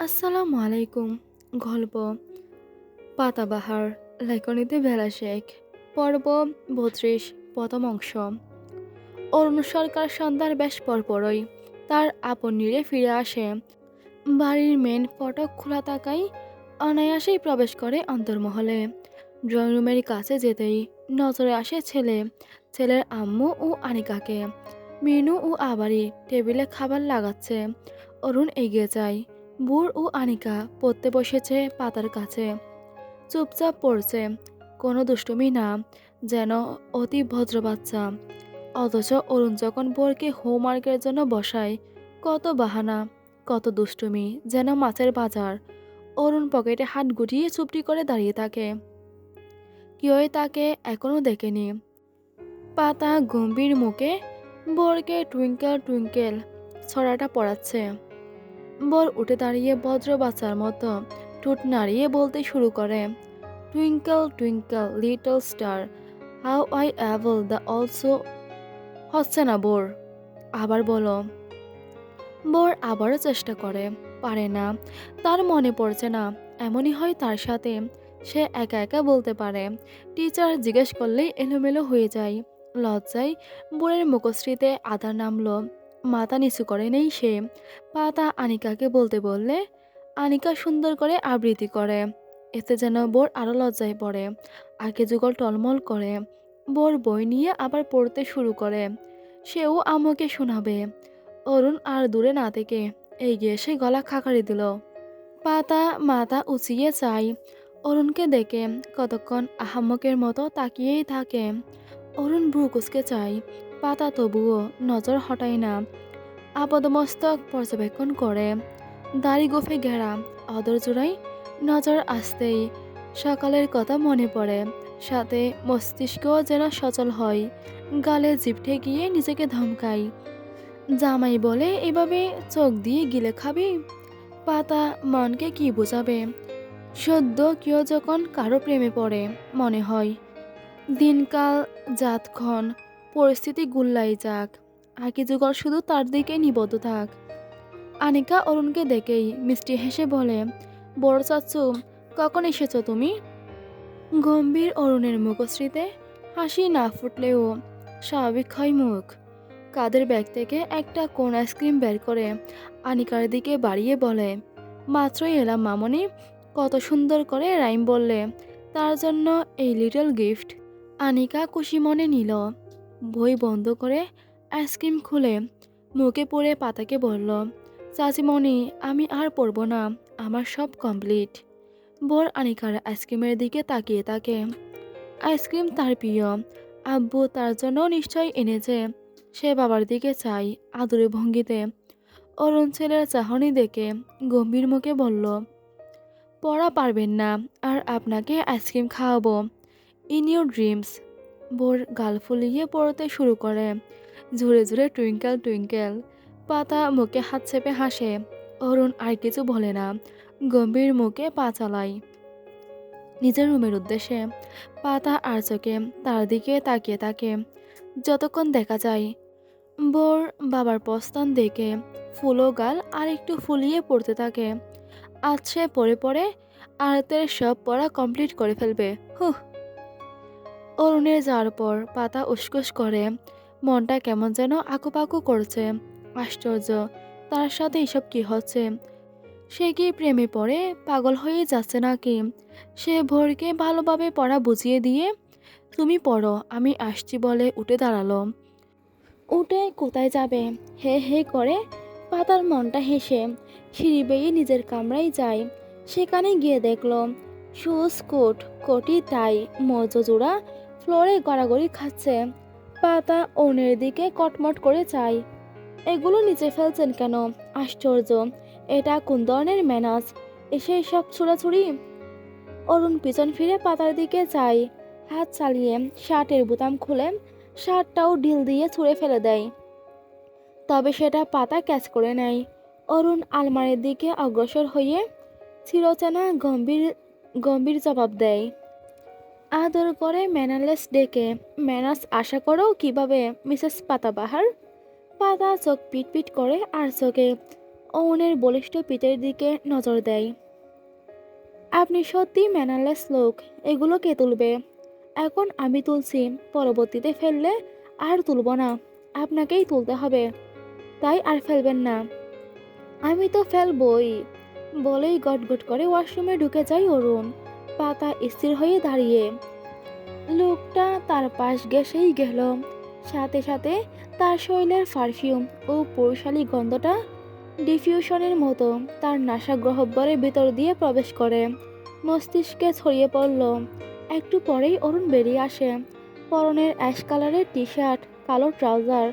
আসসালামু আলাইকুম। গল্প পাতাবাহার, লেখনীতে বেলা শেখ, পর্ব ৩২, প্রথম অংশ। অরুণ সরকার সন্ধ্যার বেশ পরপরই তার আপন নিরে ফিরে আসে। বাড়ির মেন ফটক খোলা থাকায় অনায়াসেই প্রবেশ করে অন্তর্মহলে। ড্রয়িং রুমের কাছে যেতেই নজরে আসে ছেলের আম্মু ও আনিকাকে। মিনু ও আবারই টেবিলে খাবার লাগাচ্ছে। অরুণ এগিয়ে যায়। বুড় ও আনিকা পড়তে বসেছে পাতার কাছে, চুপচাপ পড়ছে, কোনো দুষ্টুমি না, যেন অতি ভদ্র বাচ্চা। অথচ অরুণ যখন বোরকে হোমওয়ার্কের জন্য বসায়, কত বাহানা, কত দুষ্টুমি, যেন মাছের বাজার। অরুণ পকেটে হাত গুটিয়ে চুপটি করে দাঁড়িয়ে থাকে। কেউই তাকে এখনো দেখেনি। পাতা গম্ভীর মুখে বোরকে টুইঙ্কেল টুইঙ্কেল ছড়াটা পড়াচ্ছে। বর উঠে দাঁড়িয়ে ভদ্র বাচ্চার মতো ঠোঁট নাড়িয়ে বলতে শুরু করে, twinkle twinkle little star, how I avail the also. হচ্ছে না বোর, আবার বলো। বোর আবারও চেষ্টা করে, পারে না। তার মনে পড়ছে না এমনই হয় তার সাথে। সে একা একা বলতে পারে, টিচার জিজ্ঞেস করলেই এলোমেলো হয়ে যায়। লজ্জায় বোরের মুখশ্রীতে আদা নামলো। মাথা নিচু করে নেই সে। পাতা আনিকাকে বলতে বললে আনিকা সুন্দর করে আবৃত্তি করে। এতে যেন বোর আরো লজ্জায় পড়ে, আগে যুগল টলমল করে। বোর বই নিয়ে আবার পড়তে শুরু করে। সেও আম্মুকে শোনাবে। অরুণ আর দূরে না থেকে এগিয়ে এসে গলা খাকারি দিল। পাতা মাথা উঁচিয়ে চাই। অরুণকে দেখে কতক্ষণ আহাম্মকের মতো তাকিয়েই থাকে। অরুণ ভ্রু কুচকে চায়। পাতা তবুও নজর হটায় না, আপাদমস্তক পর্যবেক্ষণ করে। দাড়ি গোফে ঘেরা অদর জোড়ায় নজর আসতেই সকালের কথা মনে পড়ে। সাথে মস্তিষ্কও যেন সচল হয়। গালে জিভ ঠেকিয়ে নিজেকে ধমকাই। জামাই বলে এভাবে চোখ দিয়ে গিলে খাবি? পাতা মনকে কি বোঝাবে? সদ্য কেউ যখন কারো প্রেমে পড়ে, মনে হয় দিনকাল জাতক্ষণ পরিস্থিতি গুল্লাই যাক, আকি যুগল শুধু তার দিকে নিবদ্ধ থাক। আনিকা অরুণকে দেখেই মিষ্টি হেসে বলে, বড় চাচ্চু, কখন এসেছো তুমি? গম্ভীর অরুণের মুখশ্রীতে হাসি না ফুটলেও স্বাভাবিক হয় মুখ। কাদের ব্যাগ থেকে একটা কোন আইসক্রিম বের করে আনিকার দিকে বাড়িয়ে বলে, মাত্রই এলাম মামনি, কত সুন্দর করে রাইম বললে, তার জন্য এই লিটল গিফট। আনিকা খুশি মনে নিল। বই বন্ধ করে আইসক্রিম খুলে মুখে পড়ে পাতাকে বলল, চাচিমণি, আমি আর পড়বো না, আমার সব কমপ্লিট। বোর আনিকার আইসক্রিমের দিকে তাকিয়ে থাকে। আইসক্রিম তার প্রিয়, আব্বু তার জন্য নিশ্চয়ই এনেছে। সে বাবার দিকে চাই আদুরে ভঙ্গিতে। অরুণ ছেলের চাহনি দেখে গম্ভীর মুখে বলল, পড়া পারবেন না, আর আপনাকে আইসক্রিম খাওয়াবো ইন ইউর ড্রিমস। বোর গাল ফুলিয়ে পড়তে শুরু করে, ঝুড়ে ঝুড়ে টুইঙ্কেল টুইঙ্কেল। পাতা মুখে হাত চেপে হাসে। অরুণ আর কিছু বলে না, গম্ভীর মুখে পা চালায় নিজের রুমের উদ্দেশ্যে। পাতা আর চোখে তার দিকে তাকিয়ে থাকে যতক্ষণ দেখা যায়। বোর বাবার প্রস্থান দেখে ফুলো গাল আর একটু ফুলিয়ে পড়তে থাকে। আজ সে পড়ে পড়ে আরতের সব পড়া কমপ্লিট করে ফেলবে। হুহ। অরুণের যাওয়ার পর পাতা উসকুস করে, মনটা কেমন যেন আকুপাকু করছে। আশ্চর্য, তার সাথে এসব কি হচ্ছে? সে কি প্রেমে পড়ে পাগল হয়ে যাচ্ছে নাকি? সে ভোরকে ভালোভাবে পড়া বুঝিয়ে দিয়ে তুমি পড়ো, আমি আসছি বলে উঠে দাঁড়ালো। উঠে কোথায় যাবে হে হে করে পাতার মনটা হেসে সিঁড়ি বেয়ে নিজের কামরায় যায়। সেখানে গিয়ে দেখলো শুজ কোট কোটি টাই মজো জোড়া ফ্লোরে গড়াগড়ি খাচ্ছে। পাতা অন্যের দিকে কটমট করে চায়, এগুলো নিচে ফেলছেন কেন? আশ্চর্য, এটা কোন ধরনের ম্যানাজ? এসে সব ছুড়াছুড়ি। অরুণ পিছন ফিরে পাতার দিকে চায়, হাত চালিয়ে শার্টের বোতাম খুলে শার্টটাও ঢিল দিয়ে ছুঁড়ে ফেলে দেয়। তবে সেটা পাতা ক্যাচ করে নেয়। অরুণ আলমারির দিকে অগ্রসর হয়ে চিরচেনা গম্ভীর গম্ভীর জবাব দেয়, আদর করে ম্যানারলেস ডেকে ম্যানাস আশা করো কিভাবে মিসেস পাতাবাহার? পাতা চোখ পিট পিট করে আর চোখে অরুণের বলিষ্ঠ পিঠের দিকে নজর দেয়। আপনি সত্যি ম্যানারলেস লোক। এগুলো কে তুলবে? এখন আমি তুলছি, পরবর্তীতে ফেললে আর তুলব না। আপনাকেই তুলতে হবে, তাই আর ফেলবেন না। আমি তো ফেলবই। বলেই গটগট করে ওয়াশরুমে ঢুকে যায় অরুণ। পাতা স্থির হয়ে দাঁড়িয়ে। লোকটা তার পাশ ঘেঁষেই গেল। সাথে সাথে তার শরীরের পারফিউম ও পৌরশালী গন্ধটা ডিফিউশনের মতো তার নাসাগ্রহব্বরের ভেতর দিয়ে প্রবেশ করে, মস্তিষ্কে ছড়িয়ে পড়ল। একটু পরেই অরুণ বেরিয়ে আসে। পরনের অ্যাশ কালারের টি শার্ট, কালো ট্রাউজার,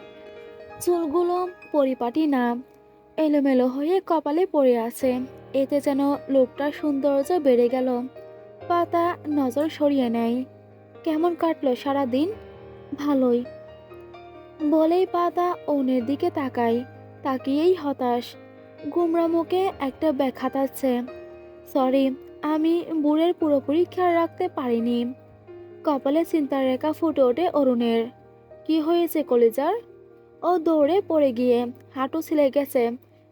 চুলগুলো পরিপাটি না, এলোমেলো হয়ে কপালে পড়ে আছে। এতে যেন লোকটার সৌন্দর্য বেড়ে গেল। পাতা নজর সরিয়ে নেয়। কেমন কাটলো সারা দিন? ভালোই। বলেই পাতা অরুণের দিকে তাকায়। তাকিয়েই হতাশ। গুমরা মুখে একটা ব্যাগ হাতাচ্ছে। সরি, আমি বুড়ের পুরোপুরি খেয়াল রাখতে পারিনি। কপালে চিন্তার রেখা ফুটে ওঠে অরুণের। কি হয়েছে কলিজার? ও দৌড়ে পড়ে গিয়ে হাঁটু ছিলে গেছে।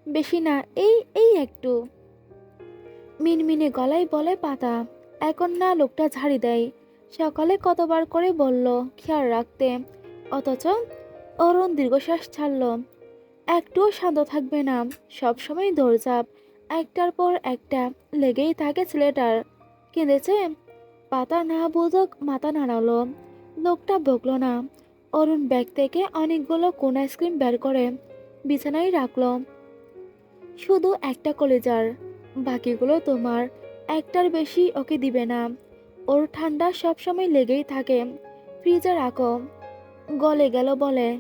বেশি না, এই এই একটু। মিনমিনে গলায় বলে পাতা। এখন না লোকটা ঝাড়ি দেয়। সকালে কতবার করে বলল খেয়াল রাখতে, অথচ অরুণ দীর্ঘশ্বাস ছাড়ল। একটুও শান্ত থাকবে না, সবসময় দৌড়ঝাঁপ, একটার পর একটা লেগেই থাকে ছেলেটার। কেঁদেছে? পাতা না বুঝুক মাথা নাড়ালো। লোকটা বকল না। অরুণ ব্যাগ থেকে অনেকগুলো কোন আইসক্রিম বের করে বিছানায় রাখলো। শুধু একটা কলেজার, বাকিগুলো তোমার। একটার বেশি ওকে দিবে না। ওর ঠান্ডা সবসময় লেগেই থাকে। ফ্রিজে রাখো। গলে গেল বলে।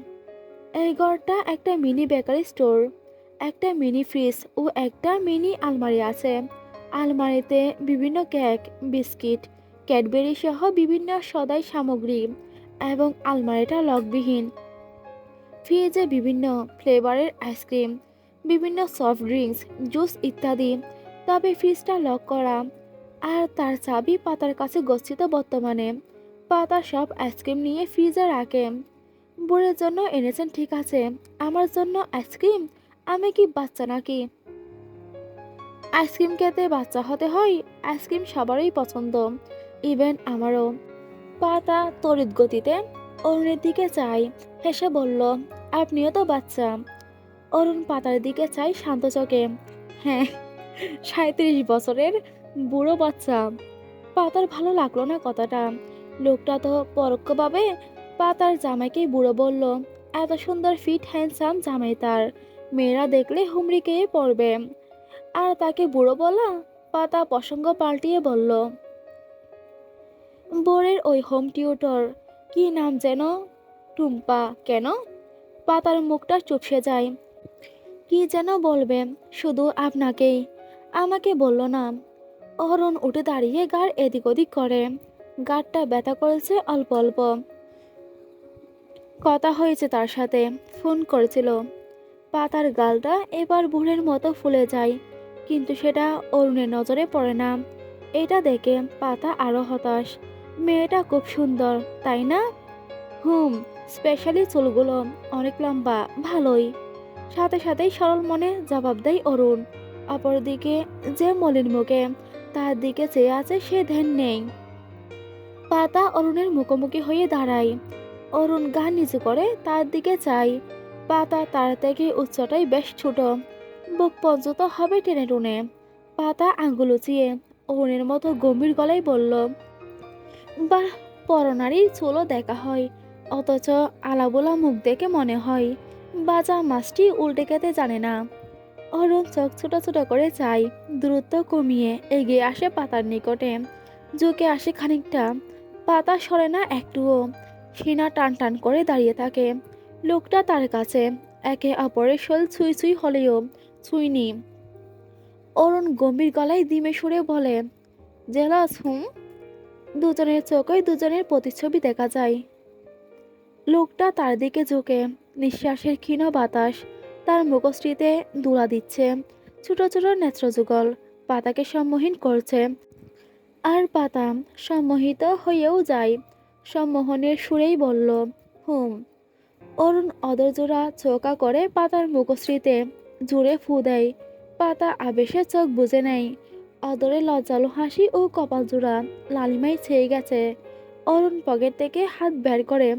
এই ঘরটা একটা মিনি বেকারি স্টোর। একটা মিনি ফ্রিজ ও একটা মিনি আলমারি আছে। আলমারিতে বিভিন্ন কেক, বিস্কিট, ক্যাডবেরি সহ বিভিন্ন সদাই সামগ্রী, এবং আলমারিটা লকবিহীন। ফ্রিজে বিভিন্ন ফ্লেভারের আইসক্রিম, বিভিন্ন সফট ড্রিঙ্কস, জুস ইত্যাদি। তবে ফ্রিজটা লক করা, আর তার চাবি পাতার কাছে গচ্ছিত বর্তমানে। পাতা সব আইসক্রিম নিয়ে ফ্রিজে রাখে। বুড়ের জন্য এনেছেন ঠিক আছে, আমার জন্য আইসক্রিম? আমি কি বাচ্চা নাকি? আইসক্রিম খেতে বাচ্চা হতে হয়? আইসক্রিম সবারই পছন্দ, ইভেন আমারও। পাতা তড়িৎ গতিতে অরুণের দিকে চায়, হেসে বলল, আপনিও তো বাচ্চা। অরুণ পাতার দিকে চাই শান্ত চোখে। হ্যাঁ, 37 বছরের বুড়ো বাচ্চা। পাতার ভালো লাগলো না কথাটা। লোকটা তো পরোক্ষভাবে পাতার জামাইকেই বুড়ো বলল। এত সুন্দর ফিট হ্যান্ডসাম জামাই তার, মেয়েরা দেখলে হুমড়ি খেয়ে পড়বে। আর তাকে বুড়ো বলা? পাতা প্রসঙ্গ পাল্টিয়ে বলল, বোরের ওই হোম টিউটর, কি নাম যেন? টুম্পা। কেন? পাতার মুখটা চুপসে যায়। কি যেন বলবে, শুধু আপনাকেই, আমাকে বলল না। অহরণ উঠে দাঁড়িয়ে গাড় এদিক ওদিক করে। গাড়টা ব্যথা করেছে অল্প অল্প। কথা হয়েছে তার সাথে, ফোন করেছিল। পাতার গালটা এবার বুড়ের মতো ফুলে যায়, কিন্তু সেটা অরুণের নজরে পড়ে না। এটা দেখে পাতা আরো হতাশ। মেয়েটা খুব সুন্দর, তাই না? হুম, স্পেশালি চুলগুলো অনেক লম্বা, ভালোই। সাথে সাথেই সরল মনে জবাব দেয় অরুণ। অপরদিকে যে মলিন মুখে তার দিকে চেয়ে আছে সে ধ্যান নেই। পাতা অরুণের মুখোমুখি হয়ে দাঁড়ায়। অরুণ গা নিচু করে তার দিকে চায়। পাতা তার থেকে উচ্চটাই বেশ ছোট, বুক পর্যন্ত হবে টেনে টুনে। পাতা আঙ্গুল উঁচিয়ে অরুণের মতো গম্ভীর গলায় বলল, বাহ, পরনারীর চুলও দেখা হয়, অথচ আলাবোলা মুখ দেখে মনে হয় বাজা মাছটি উল্টে খেতে জানে না। অরুণ চোখ ছোট ছোট করে চায়, দূরত্ব কমিয়ে এগিয়ে আসে পাতার নিকটে, ঝুঁকে আসে খানিকটা। পাতা সরে না একটুও, সিনা টান টান করে দাঁড়িয়ে থাকে। লোকটা তার কাছে, একে অপরের শোল ছুঁই ছুঁই হলেও ছুঁইনি। অরুণ গম্ভীর গলায় দিমে সুরে বলে, জেলাস? হুম। দুজনের চোখে দুজনের প্রতিচ্ছবি দেখা যায়। লোকটা তার দিকে ঝুঁকে, নিঃশ্বাসের ক্ষীণ বাতাস তার মুখশ্রীতে দুলা দিচ্ছে। ছোট ছোট নেত্রযুগল পাতাকে সম্মোহন করছে। আর পাতা সম্মোহিত হয়েও যায়। সম্মোহনের সুরেই বলল, হুম। অরুণ অদরজোড়া চৌকা করে পাতার মুখশ্রীতে জোরে ফু দেয়। পাতা আবেশে চোখ বুজে নেয়। অদরে লজ্জালো হাসি ও কপাল জোড়া লালিমায় ছেয়ে গেছে। অরুণ পকেট থেকে হাত বের করে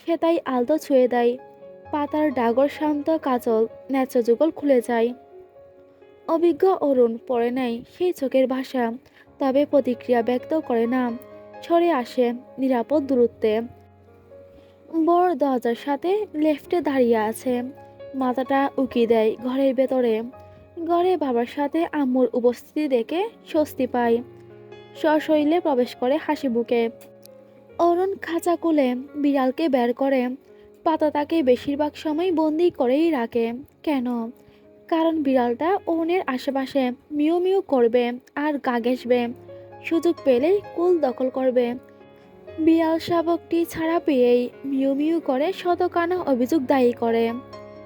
সেটাই আলতো ছুঁয়ে দেয়। পাতার ডাগর শান্ত কাজল ন্যায্য যুগল খুলে যায়। অভিজ্ঞ অরুণ পড়ে নেয় সেই চোখের ভাষা, তবে প্রতিক্রিয়া ব্যক্ত করে না। সরে আসে নিরাপদ দূরত্বে। বর দরজার সাথে লেফটে দাঁড়িয়ে আছে। মাথাটা উকি দেয় ঘরের ভেতরে। ঘরে বাবার সাথে আম্মুর উপস্থিতি দেখে স্বস্তি পায়। সশরীরে প্রবেশ করে হাসি বুকে। অরুণ খাঁচা খুলে বিড়ালকে বের করে। পাতা তাকে বেশিরভাগ সময় বন্দি করেই রাখে। কেন? কারণ বিড়ালটা অরুণের আশেপাশে মিউ মিউ করবে আর গা ঘেঁষবে। সুযোগ পেলেই কুল দখল করবে। বিড়াল শাবকটি ছাড়া পেয়েই মিউ মিউ করে শতকানা অভিযোগ দায়ী করে।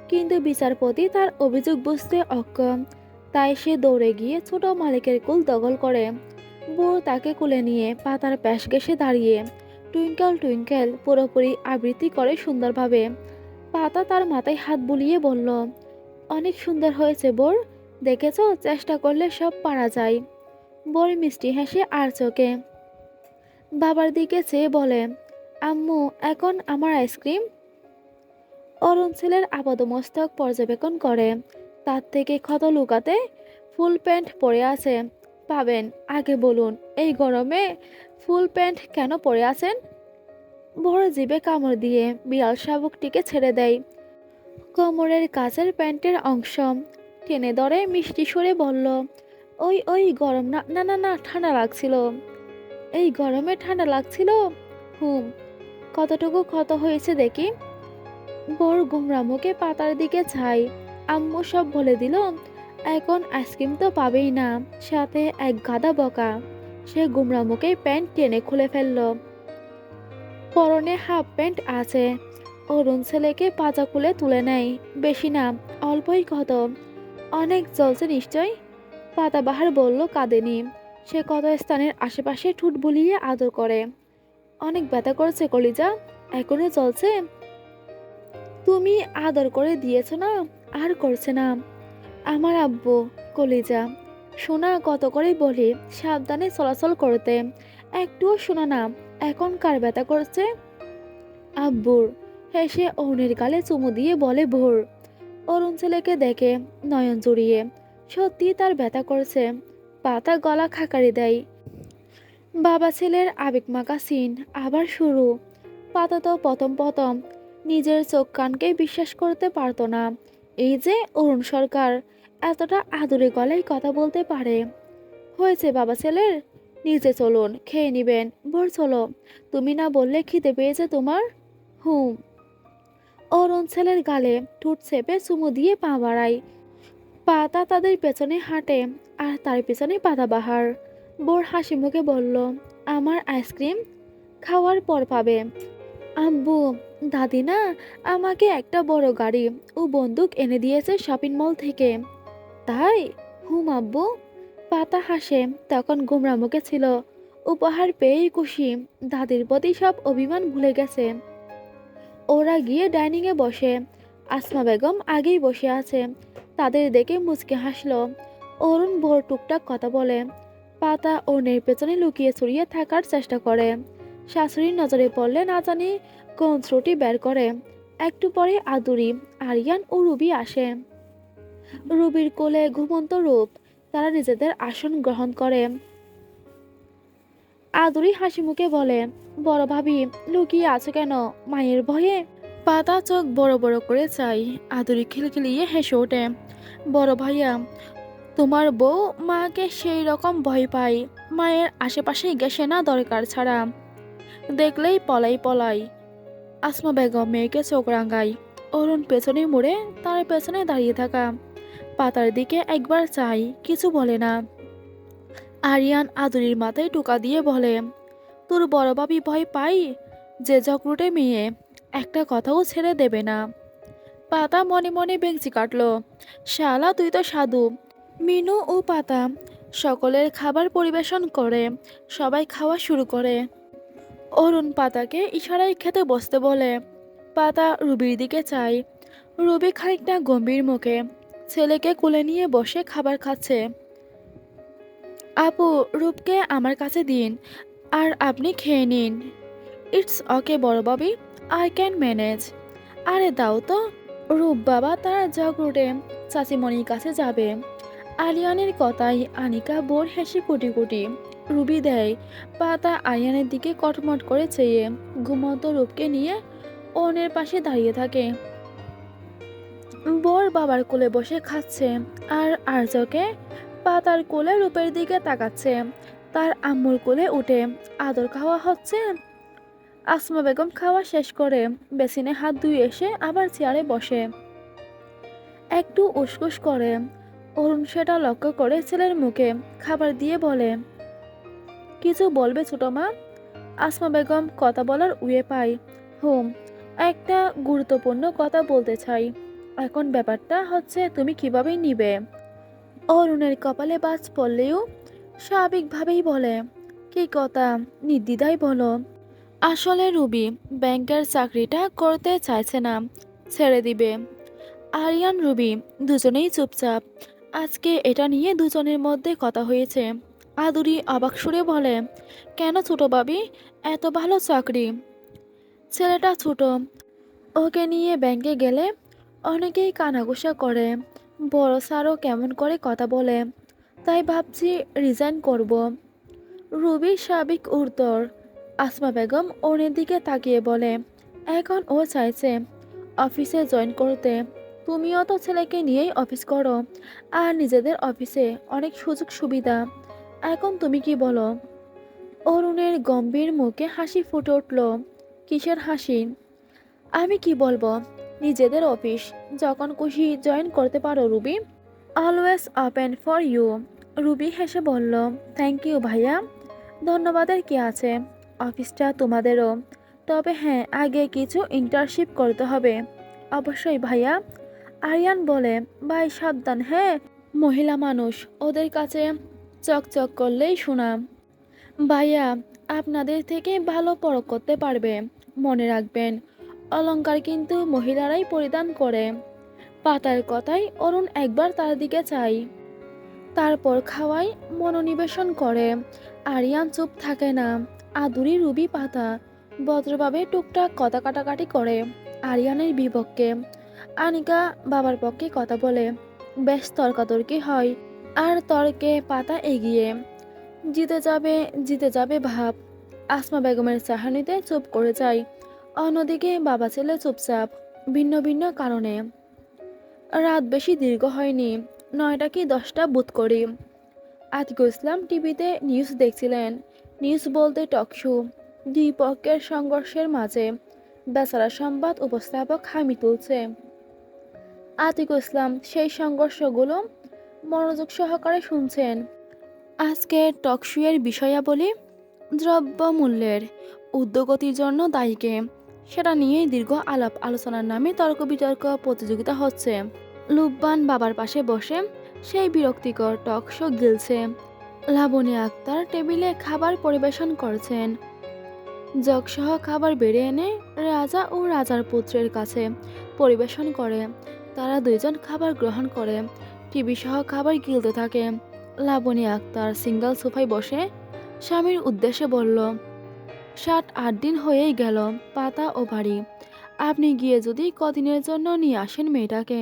কিন্তু বিচারপতি তার অভিযোগ বুঝতে অক্ষম। তাই সে দৌড়ে গিয়ে ছোট মালিকের কুল দখল করে। বউ তাকে কোলে নিয়ে পাতার প্যাশ ঘেঁষে দাঁড়িয়ে টুইঙ্কেল টুইঙ্কেল পুরোপুরি আবৃত্তি করে সুন্দরভাবে। পাতা তার মাথায় হাত বুলিয়ে বলল, অনেক সুন্দর হয়েছে বোর। দেখেছো, চেষ্টা করলে সব পারা যায়। বোর মিষ্টি হেসে আর চোখে বাবার দিকে চেয়ে বলে, আম্মু এখন আমার আইসক্রিম। অরুণ ছেলের আপাদমস্তক পর্যবেক্ষণ করে। তার থেকে ক্ষত লুকাতে ফুল প্যান্ট পরে আছে। পাবেন, আগে বলুন এই গরমে ফুল প্যান্ট কেন পরে আছেন? বড় জিভে কামড় দিয়ে বিড়াল শাবকটিকে ছেড়ে দেয়। কোমরের কাছের প্যান্টের অংশ টেনে ধরে মিষ্টি সুরে বলল, ওই ওই গরম না, না না না, ঠান্ডা লাগছিল। এই গরমে ঠান্ডা লাগছিল? হুম। কতটুকু ক্ষত হয়েছে দেখি। বড় গুমরা মুখে পাতার দিকে চাই। আম্মু সব বলে দিল। এখন আইসক্রিম তো পাবেই না, সাথে এক গাদা বকা। সে গুমরা মুখে প্যান্ট টেনে খুলে ফেলল। পরনে হাফ প্যান্ট আছে। অরুণ ছেলেকে পাজা খুলে তুলে নেয়। বেশি না, অল্পই ক্ষত। অনেক জ্বলছে নিশ্চয়। পাতাবাহার বলল কাঁদেনি। সে ক্ষত স্থানের আশেপাশে ঠোঁট বুলিয়ে আদর করে। অনেক ব্যথা করছে কলিজা? এখনো চলছে? তুমি আদর করে দিয়েছ না, আর করছে না। আমার আব্বু, কলিজা সোনা, কত করে বলি সাবধানে চলাচল করতে, একটুও শোনা না। এখন কার ব্যথা করছে? আব্বুর। হেসে অরুণের গালে চুমু দিয়ে বলে ভোর। অরুণ ছেলেকে দেখে নয়ন জড়িয়ে। সত্যি তার ব্যথা করছে। পাতা গলা খাকারি দেয়। বাবা ছেলের আবেগমাখা সিন আবার শুরু। পাতা তো প্রথম প্রথম নিজের চোখ কানকে বিশ্বাস করতে পারতো না। এই যে অরুণ সরকার এতটা আদুরে গলায় কথা বলতে পারে। হয়েছে বাবা ছেলের, নিচে চলুন, খেয়ে নিবেন। ভোর চলো, তুমি না বললে খিদে পেয়েছে তোমার। হুম। অরুণ ছেলের গালে ঠোঁট চেপে চুমু দিয়ে পা বাড়ায়। পাতা তাদের পেছনে হাঁটে আর তার পেছনে পাতাবাহার। বোর হাসি মুখে বলল, আমার আইসক্রিম খাওয়ার পর পাবে। আব্বু, দাদি না আমাকে একটা বড় গাড়ি ও বন্দুক এনে দিয়েছে শপিং মল থেকে। তাই? হুম আব্বু। পাতা হাসে, তখন গোমরা মুখে ছিল। উপহার পেয়েই খুশি। দাদির প্রতি সব অভিমান ভুলে গেছে। ওরা গিয়ে ডাইনিংয়ে বসে। আসমা বেগম আগেই বসে আছে। তাদের দেখে মুচকে হাসলো। অরুণ ভোর টুকটাক কথা বলে। পাতা অরুণের পেছনে লুকিয়ে ছড়িয়ে থাকার চেষ্টা করে। শাশুড়ির নজরে পড়লে না জানি কোন ত্রুটি বের করে। একটু পরে আদুরি, আরিয়ান ও রুবি আসে। রুবির কোলে ঘুমন্ত রূপ। তারা নিজেদের আসন গ্রহণ করে। আদুরি হাসি মুখে বলে, বড় ভাবি লুকিয়ে আছো কেন, মায়ের ভয়ে? পাতা চোখ বড় বড় করে চাই। আদুরি খিলখিলিয়ে হেসে ওঠে, বড় ভাইয়া, তোমার বউ মাকে সেই রকম ভয় পায়। মায়ের আশেপাশেই গেছে না দরকার ছাড়া, দেখলেই পলাই পলাই। আসমা বেগম মেয়েকে চোখ রাঙায়। অরুণ পেছনে মুড়ে তার পেছনে দাঁড়িয়ে থাকা। পাতার দিকে একবার চাই, কিছু বলে না। আরিয়ান আদুরির মাথায় টোকা দিয়ে বলে, তোর বড় ভাবি ভয় পাই, যে ঝগড়ুটে মেয়ে, একটা কথাও ছেড়ে দেবে না। পাতা মনে মনে বেঞ্চি কাটল। শালা তুই তো সাধু। মিনু ও পাতা সকলের খাবার পরিবেশন করে। সবাই খাওয়া শুরু করে। অরুণ পাতাকে ইশারায় খেতে বসতে বলে। পাতা রুবির দিকে চায়। রুবি খানিকটা গম্ভীর মুখে ছেলেকে কোলে নিয়ে বসে খাবার খাচ্ছে। আপু, রূপকে আমার কাছে দিন আর আপনি খেয়ে নিন। ইটস ওকে বড় বাবি, আই ক্যান ম্যানেজ। আরে দাও তো। রূপ বাবা তার ঝগড়ুটে চাচিমণির কাছে যাবে। আরিয়ানের কথায় আনিকা বোর হেসে কুটি কুটি। রুবি দেয় পাতা আরিয়ানের দিকে কটমট করে চেয়ে ঘুমন্ত রূপকে নিয়ে ওনের পাশে দাঁড়িয়ে থাকে। বোর বাবার কোলে বসে খাচ্ছে আর আর্যকে পাতার কোলে রূপের দিকে তাকাচ্ছে। তার আম্মুর কোলে উঠে আদর খাওয়া হচ্ছে। আসমা বেগম খাওয়া শেষ করে বেসিনে হাত ধুয়ে এসে আবার চেয়ারে বসে একটু উসকুস করে। অরুণ সেটা লক্ষ্য করে ছেলের মুখে খাবার দিয়ে বলে, কিছু বলবে ছোট মা? আসমা বেগম কথা বলার উয়ে পায়। হুম, একটা গুরুত্বপূর্ণ কথা বলতে চাই। এখন ব্যাপারটা হচ্ছে তুমি কিভাবে নিবে। অরুণের কপালে বাজ পড়লেও স্বাভাবিকভাবেই বলে, কি কথা, নির্দ্বিধায় বলো। আসলে রুবি ব্যাংকের চাকরিটা করতে চাইছে না, ছেড়ে দিবে। আরিয়ান রুবি দুজনেই চুপচাপ। আজকে এটা নিয়ে দুজনের মধ্যে কথা হয়েছে। আদুরি অবাক সুরে বলে, কেন ছোট বাবি, এত ভালো চাকরি? ছেলেটা ছোট, ওকে নিয়ে ব্যাংকে গেলে অনেকেই কানাঘুষা করে, বড় স্যারও কেমন করে কথা বলে, তাই ভাবছি রিজাইন করব। রুবির স্বাভাবিক উত্তর। আসমা বেগম ওনের দিকে তাকিয়ে বলে, এখন ও চাইছে অফিসে জয়েন করতে। তুমিও তো ছেলেকে নিয়েই অফিস করো, আর নিজেদের অফিসে অনেক সুযোগ সুবিধা। এখন তুমি কি বলো? অরুণের গম্ভীর মুখে হাসি ফুটে উঠল। কিসের হাসি? আমি কি বলবো, নিজেদের অফিস যখন খুশি জয়েন করতে পারো Ruby. Always open for you. Ruby হেসে বলল, থ্যাংক ইউ ভাইয়া। ধন্যবাদের কি আছে, অফিসটা তোমাদেরও। তবে হ্যাঁ, আগে কিছু ইন্টার্নশিপ করতে হবে। অবশ্যই ভাইয়া। আরিয়ান বলে, ভাই সাবধান হ্যাঁ, মহিলা মানুষ, ওদের কাছে চকচক করলেই শোনা। ভাইয়া আপনাদের থেকে ভালো পরখ করতে পারবে। মনে রাখবেন, অলংকার কিন্তু মহিলারাই পরিধান করে। পাতার কথায় অরুণ একবার তার দিকে চাই, তারপর খাওয়ায় মনোনিবেশন করে। আরিয়ান চুপ থাকে না। আদুরি রুবি পাতা ভদ্রভাবে টুকটাক কথা কাটাকাটি করে আরিয়ানের বিপক্ষে। আনিকা বাবার পক্ষে কথা বলে, বেশ তর্কাতর্কি হয়। আর তর্কে পাতা এগিয়ে জিতে যাবে, জিতে যাবে ভাব। আসমা বেগমের চাহানিতে চুপ করে যায়। অন্যদিকে বাবা ছেলে চুপচাপ, ভিন্ন ভিন্ন কারণে। রাত বেশি দীর্ঘ হয়নি, 9টা কি 10টা বোধ করি। আতিকুল ইসলাম টিভিতে নিউজ দেখছিলেন। নিউজ বলতে টক শো। দুই পক্ষের সংঘর্ষের মাঝে বেচারা সংবাদ উপস্থাপক হামি তুলছে। আতিকুল ইসলাম সেই সংঘর্ষগুলো মনোযোগ সহকারে শুনছেন। আজকে টক শোয়ের বিষয়াবলী দ্রব্যমূল্যের ঊর্ধ্বগতির জন্য দায়ীকে, সেটা নিয়েই দীর্ঘ আলাপ আলোচনার নামে তর্ক বিতর্ক প্রতিযোগিতা হচ্ছে। লুব্বান বাবার পাশে বসে সেই বিরক্তিকর টক শো গিলছে। লাবণী আক্তার টেবিলে খাবার পরিবেশন করছেন। জগসহ খাবার বেড়ে এনে রাজা ও রাজার পুত্রের কাছে পরিবেশন করে। তারা দুইজন খাবার গ্রহণ করে টিভি সহ খাবার গিলতে থাকে। লাবণী আক্তার সিঙ্গল সোফায় বসে স্বামীর উদ্দেশ্যে বলল, 7-8 দিন হয়েই গেল পাতা ও বাড়ি, আপনি গিয়ে যদি কদিনের জন্য নিয়ে আসেন মেয়েটাকে।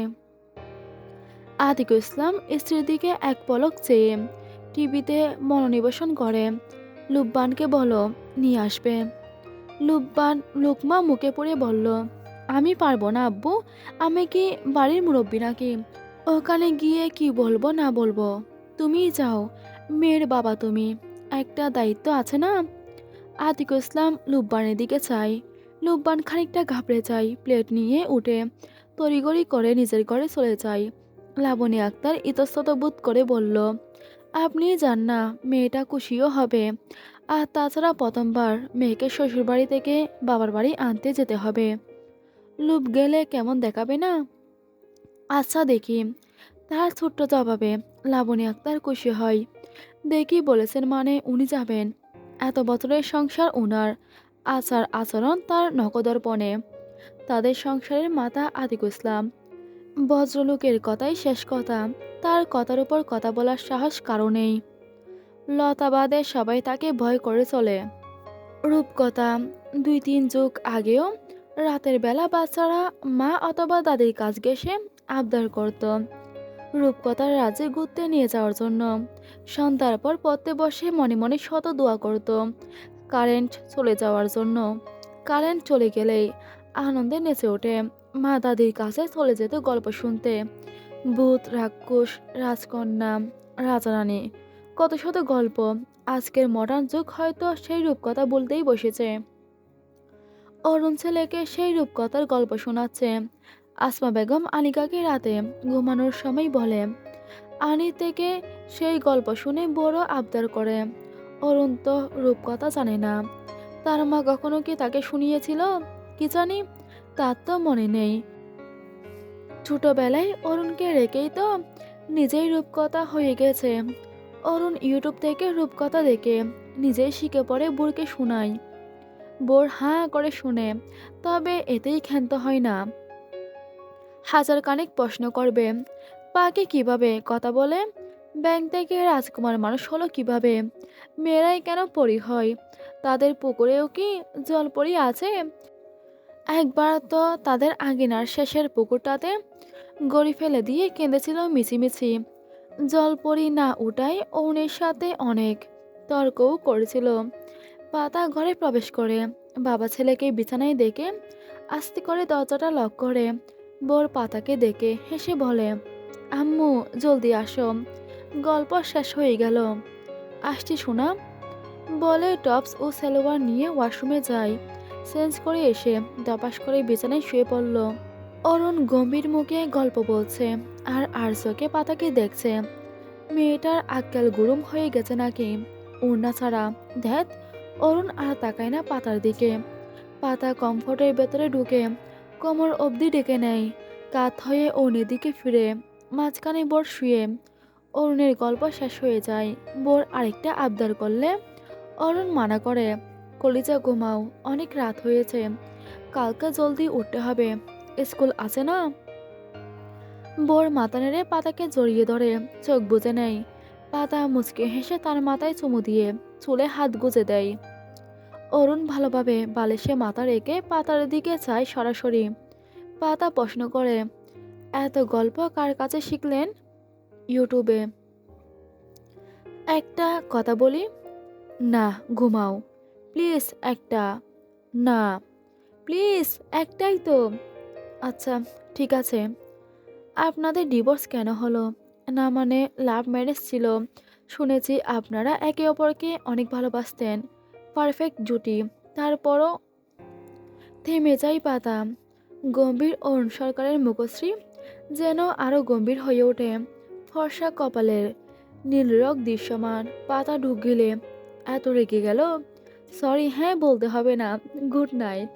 আতিকুল ইসলাম স্ত্রীর দিকে এক পলক চেয়ে টিভিতে মনোনিবেশন করে। লুব্বানকে বলো নিয়ে আসবে। লুব্বান লুকমা মুখে পড়ে বলল, আমি পারবো না আব্বু, আমি কি বাড়ির মুরব্বী নাকি? ওখানে গিয়ে কি বলবো না বলবো? তুমিই যাও, মেয়ের বাবা তুমি, একটা দায়িত্ব আছে না। আতিকুল ইসলাম লুব্বানের দিকে চাই। লুব্বান খানিকটা ঘাবড়ে যায়, প্লেট নিয়ে উঠে তড়িগড়ি করে নিজের ঘরে চলে যায়। লাবণী আক্তার ইতস্তত বোধ করে বলল, আপনি যান না, মেয়েটা খুশিও হবে। আর তাছাড়া প্রথমবার মেয়েকে শ্বশুরবাড়ি থেকে বাবার বাড়ি আনতে যেতে হবে, লুব গেলে কেমন দেখাবে না। আচ্ছা দেখি। তার ছোট্ট জবাবে লাবণী আক্তার খুশি হয়। দেখি বলেছেন মানে উনি যাবেন। এত বছরের সংসার উনার, আচার আচরণ তার নখদর্পণে। তাদের সংসারের মাতা আতিকুল ইসলাম। ভদ্রলোকের কথাই শেষ কথা। তার কথার উপর কথা বলার সাহস কারো নেই। লতা বাদে সবাই তাকে ভয় করে চলে। রূপকথা ২-৩ যুগ আগেও রাতের বেলা বাচ্চারা মা অথবা দাদির কাছ ঘেঁষে আবদার করত রূপকথার রাজ্যে ঘুরতে নিয়ে যাওয়ার জন্য। সন্ধ্যার পর পড়তে বসে মনে মনে শত দোয়া করত কারেন্ট চলে যাওয়ার জন্য। কারেন্ট চলে গেলেই আনন্দে নেচে ওঠে। মা দাদির কাছে চলে যেত গল্প শুনতে। ভূত, রাক্ষস, রাজকন্যা, রাজারানী, কত শত গল্প। আজকের মডার্ন যুগ হয়তো সেই রূপকথা বলতেই বসেছে। অরুণ ছেলেকে সেই রূপকথার গল্প শোনাচ্ছে। আসমা বেগম আনিকাকে রাতে ঘুমানোর সময় বলে, আনি থেকে সেই গল্প শুনে বড় আবদার করে। অরুণ তো রূপকথা জানে না। তার মা কখনো কি তাকে শুনিয়েছিল কি জানি, তার তো মনে নেই। ছোটবেলায় অরুণকে রেখেই তো নিজেই রূপকথা হয়ে গেছে। অরুণ ইউটিউব থেকে রূপকথা দেখে নিজেই শিখে পড়ে বোরকে শোনায়। বোর হাঁ করে শুনে, তবে এতেই ক্ষান্ত হয় না। হাজার খানেক প্রশ্ন করবে, পাখি কিভাবে কথা বলে, ব্যাংক থেকে রাজকুমার মানুষ হলো কিভাবে, মেয়েরাই কেন পরি হয়, তাদের পুকুরেও কি জলপরি আছে। একবার তো তাদের আঙিনার শেষের পুকুরটাতে গড়ি ফেলে দিয়ে কেঁদেছিল মিছিমিছি। জলপরি না উঠায় অরুণের সাথে অনেক তর্কও করেছিল। পাতা ঘরে প্রবেশ করে বাবা ছেলেকে বিছানায় দেখে আস্তে করে দরজাটা লক করে। বোর পাতাকে দেখে হেসে বলে, আম্মু জলদি আসো, গল্প শেষ হয়ে গেল। আসছি শোনা, বলে টপস ও সালোয়ার নিয়ে ওয়াশরুমে যায়। চেঞ্জ করে এসে দপাস করে বিছানায় শুয়ে পড়ল। অরুণ গম্ভীর মুখে গল্প বলছে আর আরজকে পাতাকে দেখছে। মেয়েটার আক্কেল গুরুম হয়ে গেছে নাকি, ওড়না ছাড়া। ধ্যাত, অরুণ আর তাকায় না পাতার দিকে। পাতা কমফোর্টের ভেতরে ঢুকে কোমর অবধি ডেকে নেয়। কাত হয়ে অরুণের দিকে ফিরে, মাঝখানে বোর শুয়ে। অরুণের গল্প শেষ হয়ে যায়। বোর আরেকটা আবদার করলে অরুণ মানা করে, কলিজা ঘুমাও, অনেক রাত হয়েছে, কালকে জলদি উঠতে হবে, স্কুল আছে না। বোর মাথা নেড়ে পাতাকে জড়িয়ে ধরে চোখ বুজে নেয়। পাতা মুচকে হেসে তার মাথায় চুমু দিয়ে চুলে হাত গুজে দেয়। অরুণ ভালোভাবে বালিশে মাথা রেখে পাতার দিকে চায় সরাসরি। পাতা প্রশ্ন করে, এত গল্প কার কাছে শিখলেন? ইউটিউবে। একটা কথা বলি, না ঘুমাও প্লিজ, একটা, না প্লিজ, একটাই তো। আচ্ছা ঠিক আছে। আপনাদের ডিভোর্স কেন হলো? না মানে লাভ ম্যারেজ ছিল, শুনেছি আপনারা একে অপরকে অনেক ভালোবাসতেন, পারফেক্ট জুটি। তারপরও থেমে যায় পাতা। গম্ভীর অরুণ সরকারের মুখশ্রী যেন আরো গম্ভীর হয়ে ওঠে। ফর্সা কপালের নীলরক দৃশ্যমান। পাতা ঢুক গেলে, এত রেগে গেল? সরি, হ্যাঁ বলতে হবে না, গুড নাইট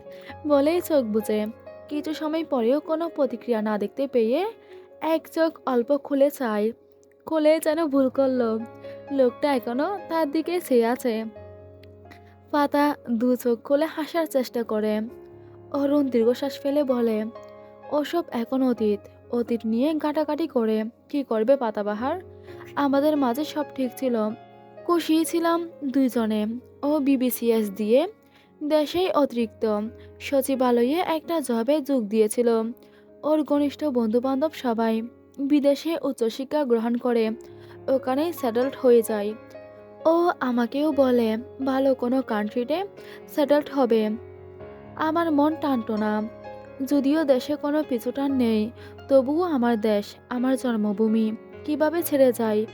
বলেই চোখ বুজে। কিছু সময় পরেও কোনো প্রতিক্রিয়া না দেখতে পেয়ে এক চোখ অল্প খুলে চায়, খুলে যেন ভুল করলো। লোকটা এখনো তার দিকে চেয়ে আছে। পাতা দু চোখ খুলে হাসার চেষ্টা করে। অরুণ দীর্ঘশ্বাস ফেলে বলে, ওসব এখন অতীত। অতীত নিয়ে ঘাটাঘাটি করে কি করবে পাতাবাহার? আমাদের মাঝে সব ঠিক ছিল, খুশি ছিলাম দুইজনে। ও বিবিসিএস দিয়ে দেশেই অতিরিক্ত সচিবালয়ে একটা জবে যোগ দিয়েছিল। ওর ঘনিষ্ঠ বন্ধু বান্ধব সবাই বিদেশে উচ্চশিক্ষা গ্রহণ করে ওখানেই সেটেলড হয়ে যায়। ও আমাকেও বলে ভালো কোনো কান্ট্রিতে সেটেলড হবে। আমার মন টানতো না, যদিও দেশে কোনো পিছুটান নেই, তবুও আমার দেশ, আমার জন্মভূমি কিভাবে ছেড়ে যায়।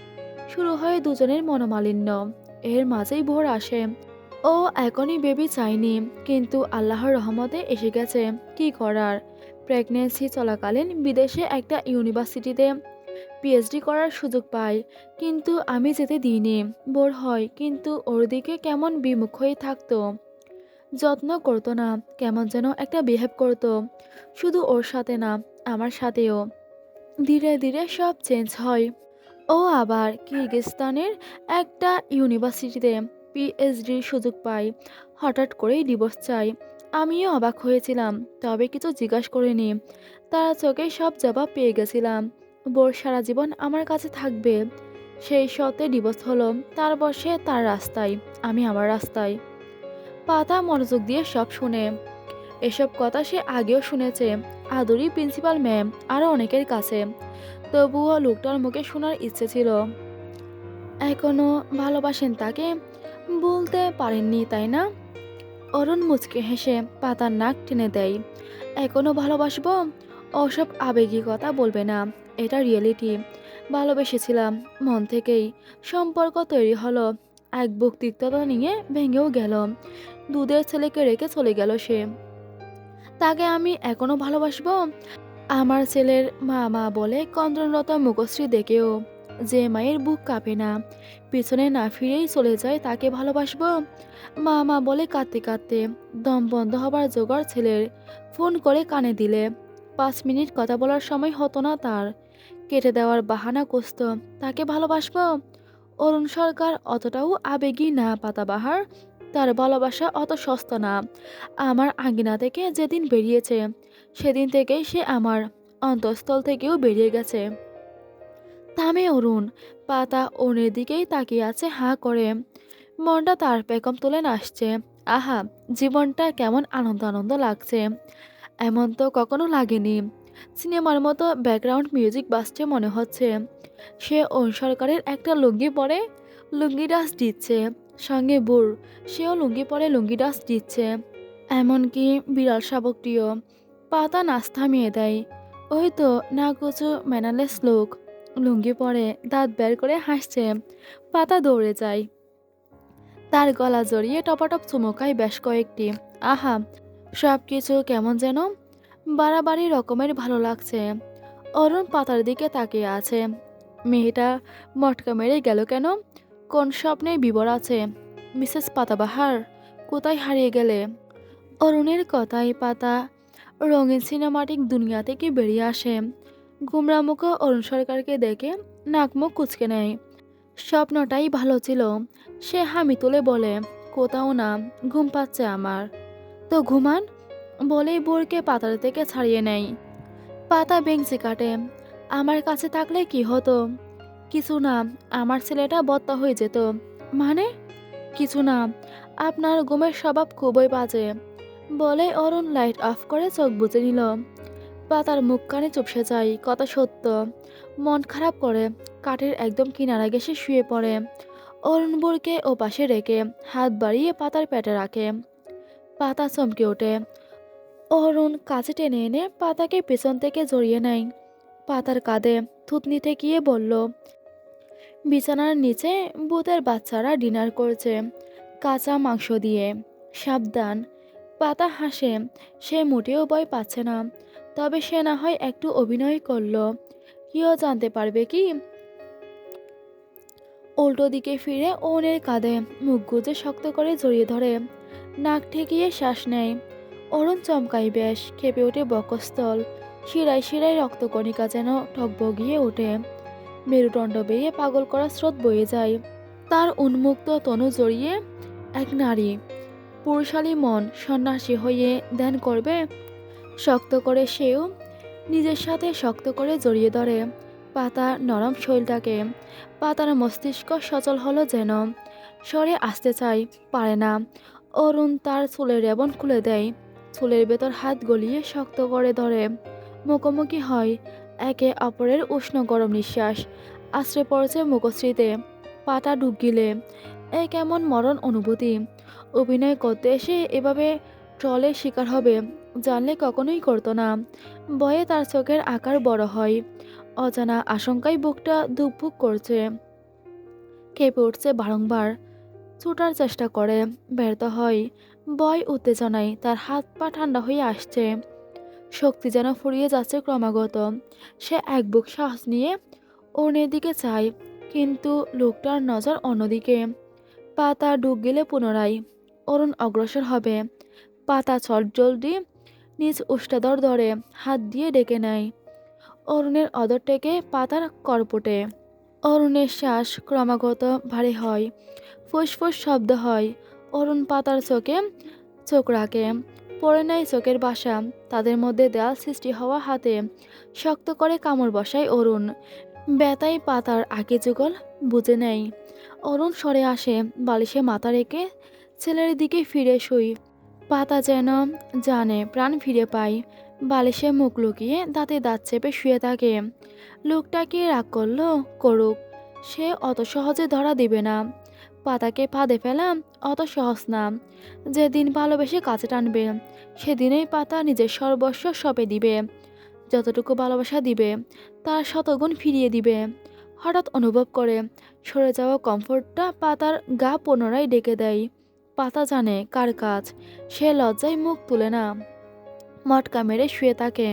শুরু হয় দুজনের মনোমালিন্য। এর মাঝেই ভোর আসে। ও এখনই বেবি চাইনি, কিন্তু আল্লাহর রহমতে এসে গেছে, কি করার। প্রেগনেন্সি চলাকালীন বিদেশে একটা ইউনিভার্সিটিতে পিএইচডি করার সুযোগ পায়, কিন্তু আমি যেতে দিইনি। বোর হয়, কিন্তু ওর দিকে কেমন বিমুখ হয়ে থাকতো। যত্ন করতো না, কেমন যেন একটা বিহেভ করতো। শুধু ওর সাথে না, আমার সাথেও। ধীরে ধীরে সব চেঞ্জ হয়। ও আবার কিরগিজস্তানের একটা ইউনিভার্সিটিতে পিএইচডির সুযোগ পায়। হঠাৎ করেই ডিভোর্স চাই। আমিও অবাক হয়েছিলাম, তবে কিছু জিজ্ঞাসা করিনি। তার চোখে সব জবাব পেয়ে গেছিলাম। বোর সারা জীবন আমার কাছে থাকবে, সেই সত্ত্বে ডিভোর্স হলো। তার বসে তার রাস্তায়, আমি আমার রাস্তায়। পাতা মনোযোগ দিয়ে সব শুনে। এসব কথা সে আগেও শুনেছে, আদুরি, প্রিন্সিপাল ম্যাম, আরও অনেকের কাছে। তবুও লোকটার মুখে শোনার ইচ্ছে ছিল। এখনো ভালোবাসেন তাকে? বলতে পারেননি, তাই না? অরুণ মুচকে হেসে পাতার নাক টেনে দেয়। এখনো ভালোবাসবো? ওসব আবেগী কথা বলবে না, এটা রিয়েলিটি। ভালোবেসেছিলাম মন থেকেই। সম্পর্ক তৈরি হলো, এক বুক তিক্ততা নিয়ে ভেঙেও গেল। দুধের ছেলেকে রেখে চলে গেল সে। তাকে আমি এখনো ভালোবাসবো? আমার ছেলের মা মা বলে কন্দনরত মুখশ্রী দেখেও যে মায়ের বুক কাঁপে না, পিছনে না ফিরেই চলে যায়, তাকে ভালোবাসবো? মা মা বলে কাঁদতে কাঁদতে দম বন্ধ হবার জোগাড় ছেলের। ফোন করে কানে দিলে 5 মিনিট কথা বলার সময় হতো না তার। কেটে দেওয়ার বাহানা কষত, তাকে ভালোবাসবো? অরুণ সরকার অতটাও আবেগী না পাতাবাহার। তার ভালোবাসা অত সস্তা না। আমার আঙ্গিনা থেকে যেদিন বেরিয়েছে, সেদিন থেকেই সে আমার অন্তঃস্থল থেকেও বেরিয়ে গেছে। থামে অরুণ। পাতা অরুণের দিকেই তাকিয়ে আছে হাঁ করে। মনটা তার পেকম তুলে নাচছে। আহা, জীবনটা কেমন আনন্দ আনন্দ লাগছে। এমন তো কখনো লাগেনি। সিনেমার মতো ব্যাকগ্রাউন্ড মিউজিক বাজছে মনে হচ্ছে। সে অরুণ সরকারের একটা লুঙ্গি পরে লুঙ্গি ডান্স দিচ্ছে, সঙ্গে বুর, সেও লুঙ্গি পরে লুঙ্গি ডান্স দিচ্ছে। এমনকি বিড়াল শাবকটিও। পাতা নাচ থামিয়ে দেয়। ওই তো নাকুচু ম্যানারলেস লোক, লুঙ্গি পরে দাঁত বের করে হাসছে। পাতা দৌড়ে যায়, তার গলা জড়িয়ে টপাটপ চুমোকায় বেশ কয়েকটি। আহা, সব কিছু কেমন যেন বাড়াবাড়ি রকমের ভালো লাগছে। অরুণ পাতার দিকে তাকিয়ে আছে। মেয়েটা মটকা মেরে গেল কেন? কোন স্বপ্নে বিবর আছে? মিসেস পাতাবাহার, কোথায় হারিয়ে গেলে? অরুণের কথায় পাতা রঙিন সিনেমাটিক দুনিয়া থেকে বেরিয়ে আসে। গুমরামুখ অরুণ সরকারকে দেখে নাক মুখ কুঁচকে নেয়। স্বপ্নটাই ভালো ছিল, সে হামি তুলে বলে। কোথাও না, ঘুম পাচ্ছে আমার। তো ঘুমান, বলেই বোরকে পাতার থেকে ছাড়িয়ে নেয়। পাতা বেঞ্চি কাটে। আমার কাছে থাকলে কি হতো? কিছু না, আমার ছেলেটা বত্তা হয়ে যেত। মানে? কিছু না, আপনার ঘুমের স্বভাব খুবই বাজে। বলে অরুণ লাইট অফ করে চোখ বুজে নিল। পাতার মুখখানে চুপসে যায়, কথা সত্য। মন খারাপ করে কাঠের একদম কিনারা ঘেঁষে শুয়ে পড়ে। অরুণ বোরকে ও পাশে রেখে হাত বাড়িয়ে পাতার পেটে রাখে। পাতা চমকে ওঠে। অরুণ কাছে টেনে এনে পাতাকে পেছন থেকে জড়িয়ে নেয়। পাতার কাঁধে থুতনি ঠেকিয়ে বলল, বিছানার নিচে ভূতের বাচ্চারা ডিনার করছে কাঁচা মাংস দিয়ে, সাবধান। পাতা হাসে, সে মোটেও ভয় পাচ্ছে না। তবে সে না হয় একটু অভিনয় করলো, কেউ জানতে পারবে কি? উল্টো দিকে ফিরে অরুণের কাঁধে মুখ গুজে শক্ত করে জড়িয়ে ধরে, নাক ঠেকিয়ে শ্বাস নেয়। অরুণ চমকাই বেশ, কেঁপে ওঠে বক্ষস্থল। শিরায় শিরায় রক্তকণিকা যেন টকবগিয়ে ওঠে। মেরুদণ্ড বেয়ে পাগল করা স্রোত বয়ে যায়। তার উন্মুক্ত তনু জড়িয়ে এক নারী। পুরুষালী মন সন্ন্যাসী হয়ে ধ্যান করবে। শক্ত করে সেও নিজের সাথে শক্ত করে জড়িয়ে ধরে পাতা নরম শৈলটাকে। পাতার মস্তিষ্ক সচল হলো যেন, সরে আসতে চায়, পারে না। অরুণ তার চুলের রেবন খুলে দেয়, চুলের ভেতর হাত গলিয়ে শক্ত করে ধরে। মুখোমুখি হয়, একে অপরের উষ্ণ গরম নিঃশ্বাস আশ্রে পড়েছে মুখশ্রীতে। পাতা ডুব গিলে এ কেমন মরণ অনুভূতি। অভিনয় করতে এসে এভাবে ট্রলের শিকার হবে জানলে কখনোই করতো না। ভয়ে তার চোখের আকার বড় হয়। অজানা আশঙ্কায় বুকটা ধুকপুক করছে, কেঁপে উঠছে বারংবার। ছুটার চেষ্টা করে, ব্যর্থ হয়। ভয় উত্তেজনায় তার হাত পা ঠান্ডা হয়ে আসছে, শক্তি যেন ফুরিয়ে যাচ্ছে ক্রমাগত। সে এক বুক সাহস নিয়ে অরুণের দিকে চায়, কিন্তু লোকটার নজর অন্যদিকে। পাতা ডুব গেলে পুনরায় অরুণ অগ্রসর হবে। পাতা চটজলদি নিজ উষ্টাদর ধরে হাত দিয়ে ডেকে নেয়। অরুণের অদর থেকে পাতার করপোটে। অরুণের শ্বাস ক্রমাগত ভারী হয়, ফুসফুস শব্দ হয়। অরুণ পাতার চোখে চোখ রাখে। পড়ে নেয় চোখের বাসা। তাদের মধ্যে দেয়াল সৃষ্টি হওয়া হাতে শক্ত করে কামড় বসায় অরুণ। ব্যথায় পাতার আগে যুগল বুঝে নেয়। অরুণ সরে আসে, বালিশে মাথা রেখে ছেলের দিকে ফিরে শুই। পাতা যেন জানে প্রাণ ফিরে পায়। বালিশে মুখ লুকিয়ে দাঁতে দাঁত চেপে শুয়ে থাকে। লোকটা কি রাগ করলো? করুক, সে অত সহজে ধরা দিবে না। পাতাকে ফাঁদে ফেলা অত সহজ না। যেদিন ভালোবেসে কাছে টানবে, সেদিনেই পাতা নিজের সর্বস্ব সঁপে দিবে। যতটুকু ভালোবাসা দিবে তার শতগুণ ফিরিয়ে দিবে। হঠাৎ অনুভব করে সরে যাওয়া কমফোর্টটা পাতার গা পুনরায় ডেকে দেয়। পাতা জানে কার কাজ। সে লজ্জায় মুখ তুলে না, মটকা মেরে শুয়ে থাকে।